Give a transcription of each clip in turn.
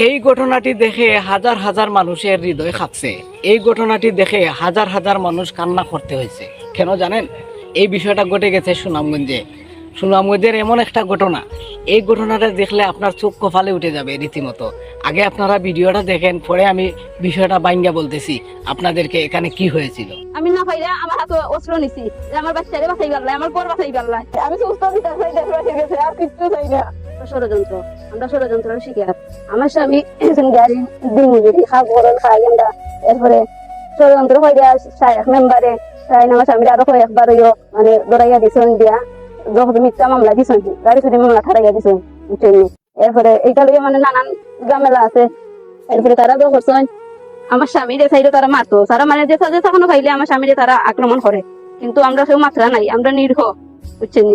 এই ঘটনাটি দেখে হাজার হাজার মানুষের হৃদয় কাঁপছে। এই ঘটনাটি দেখে হাজার হাজার মানুষ কান্না করতে হয়েছে। কেন জানেন? এই বিষয়টা ঘটে গেছে সুনামগঞ্জে। সুনামগঞ্জের এমন একটা ঘটনা, এই ঘটনাটা দেখলে আপনার চোখ কপালে উঠে যাবে রীতিমতো। আগে আপনারা ভিডিওটা দেখেন, পরে আমি বিষয়টা বাইঙ্গা বলতেছি আপনাদেরকে এখানে কি হয়েছিল। আমি না পাইলে আমার হাতে অস্ত্র নিছি যে আমার বাচ্চারে বাঁচাই পারলাই, আমার পর বাঁচাই পারলাই। আমি সুস্থ বিচার চাই, দেশবাসীর কাছে আর কিচ্ছু চাই না। ষড়যন্ত্র, আমরা ষড়যন্ত্রের শিকার। আমার স্বামী গাড়ি দিন মজুরি খাই আমরা। এরপরে ষড়যন্ত্র হয়ে দেওয়া এক মেম্বারে তাই আমার স্বামীর আরো কয়েকবার মানে দৌড়াইয়া দিছেন দিয়া যখন মিথ্যা মামলা দিছেন, গাড়ি চুরি মামলা খারাইয়া দিছেন। এরপরে এইটা লইয়া মানে নানান ঝামেলা আছে। এরপরে তারা তো করছেন আমার স্বামীর সাইডে তারা মারতো, তারা মানে যে সাজানো খাইলে আমার স্বামীরে তারা আক্রমণ করে। কিন্তু আমরা কেউ মাত্রা নাই, আমরা নির্ভ, বুঝছেন,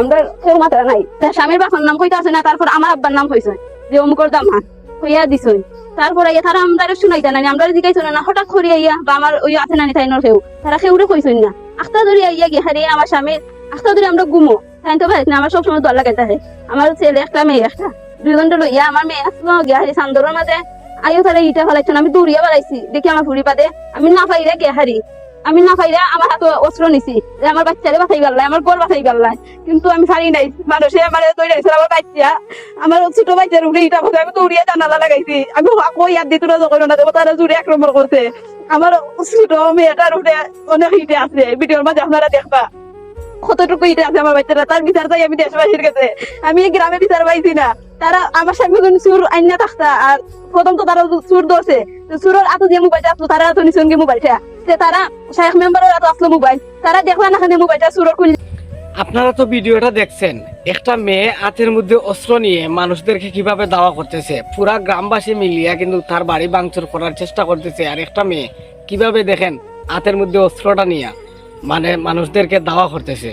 আমরা কেউ মাত্রা নাই। তার স্বামীর বাবার নাম কইতে আছে না, তারপর আমার আব্বার নাম হয়েছে যে অমুকর দামা হইয়া দিছই। তারপরে তারা আমরা শুনাইতে নাই, আমরা জিজ্ঞাসা না, হঠাৎ করে আইয়া বা আমার ওই আছে নানি তাইনর কেউ, তারা কেউরে কইছেন না। আখতা ধরে আইয়া গিয়ে হারিয়ে আমার স্বামীর আখতা ধরে আমরা ঘুমো তাই তো ভাই না। আমার সবসময় দল লাগাইতে হয়, আমার ছেলে একটা মেয়ে একটা, 2 ঘন্টা লইয়া আমার মেয়ে আসলো গিয়া হারি সান্দরের মাঝে আইও তারা ইটা ফেলাইছো। আমি দৌড়িয়া বেড়াইছি, দেখি আমার ফুড়ি পাদে। আমি না পাইলে গে হারি, আমি না পাইলে আমার হাতে অস্ত্র নিছি যে আমার বাচ্চারে বাঁচাই পারলাই, আমার পর বাঁচাই পারলাই। কিন্তু আমি পারি নাই, মানুষে আমার দৌড়াইছে। আমার বাচ্চা, আমার ছোট বাচ্চার উপরে ইটা ফেলে আমি দৌড়িয়া জানালা লাগাইছি। আমি কই আর দিত না যখন না দেবো, তারা জুড়ে আক্রমণ করছে। আমার ছোট মেয়েটার উপরে অনেক ইটে আছে, ভিডিওর মাঝে আপনারা দেখবা কতটুকু ইটে আছে আমার বাচ্চারা। তার বিচার চাই আমি দেশবাসীর কাছে। আমি এই গ্রামে বিচার পাইছি না। তারা আমার স্বামী চুর আইনা থাকতা, আর প্রথম তো তারা চুর ধরছে, চুরের এত যে মোবাইলটা আসলো তারা তো নিচে মোবাইলটা, তারা শাইখ মেম্বারের এত আসলো মোবাইল, তারা দেখলা না মোবাইলটা চুরের খুলে। আপনারা তো ভিডিওটা দেখছেন, একটা মেয়ে হাতের মধ্যে অস্ত্র নিয়ে মানুষদেরকে কিভাবে দাওয়া করতেছে। পুরা গ্রামবাসী মিলিয়া কিন্তু তার বাড়ি ভাঙচুর করার চেষ্টা করতেছে। আর একটা মেয়ে কিভাবে দেখেন হাতের মধ্যে অস্ত্রটা নিয়ে মানে মানুষদেরকে দাওয়া করতেছে।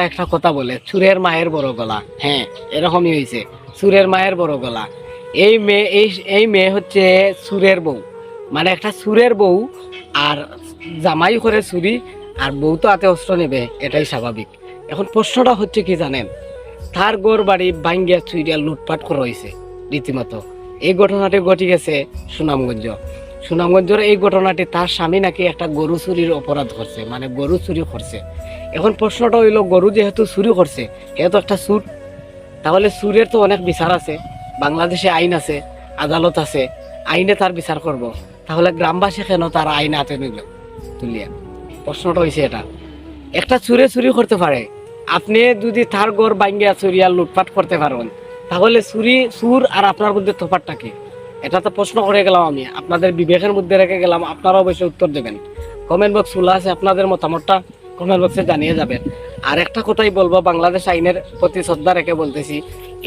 একটা কথা বলে, চুরের মায়ের বড় গলা। হ্যাঁ, এরকমই হয়েছে, চুরের মায়ের বড় গলা। এই মেয়ে হচ্ছে চুরের বউ, মানে একটা চুরের বউ, আর জামাই করে চুরি, আর বউ তো হাতে অস্ত্র নেবে, এটাই স্বাভাবিক। এখন প্রশ্নটা হচ্ছে কি জানেন, তার গোর বাড়ি ভাঙ্গিয়া চুরিয়া লুটপাট করা হয়েছে রীতিমতো। এই ঘটনাটি ঘটে গেছে সুনামগঞ্জের এই ঘটনাটি তার স্বামী নাকি একটা গরু চুরির অপরাধ করছে, মানে গরু চুরি করছে। এখন প্রশ্নটা হইল, গরু যেহেতু চুরি করছে, যেহেতু একটা চুর, তাহলে চুরের তো অনেক বিচার আছে। বাংলাদেশে আইন আছে, আদালত আছে, আইনে তার বিচার করব। তাহলে গ্রামবাসী কেন তার আইন হাতে নিল তুলিয়া? প্রশ্নটা হয়েছে এটা। একটা চুরে চুরি করতে পারে, আপনি যদি তার ঘর ভাঙ্গিয়া চুরিয়া লুটপাট করতে পারেন, তাহলে চুর আর আপনার মধ্যে তফাৎটা কি? এটা তো প্রশ্ন করে গেলাম আমি, আপনাদের বিবেকের মধ্যে রেখে গেলাম। আপনারা অবশ্যই উত্তর দেবেন। কমেন্ট বক্স খোলা আছে, আপনাদের মতামতটা কমেন্ট বক্সে জানিয়ে যাবেন। আর একটা কথাই বলবো, বাংলাদেশ আইনের প্রতি শ্রদ্ধা রেখে বলতেছি,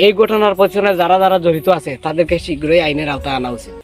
এই ঘটনার পেছনে যারা যারা জড়িত আছে তাদেরকে শীঘ্রই আইনের আওতায় আনা উচিত।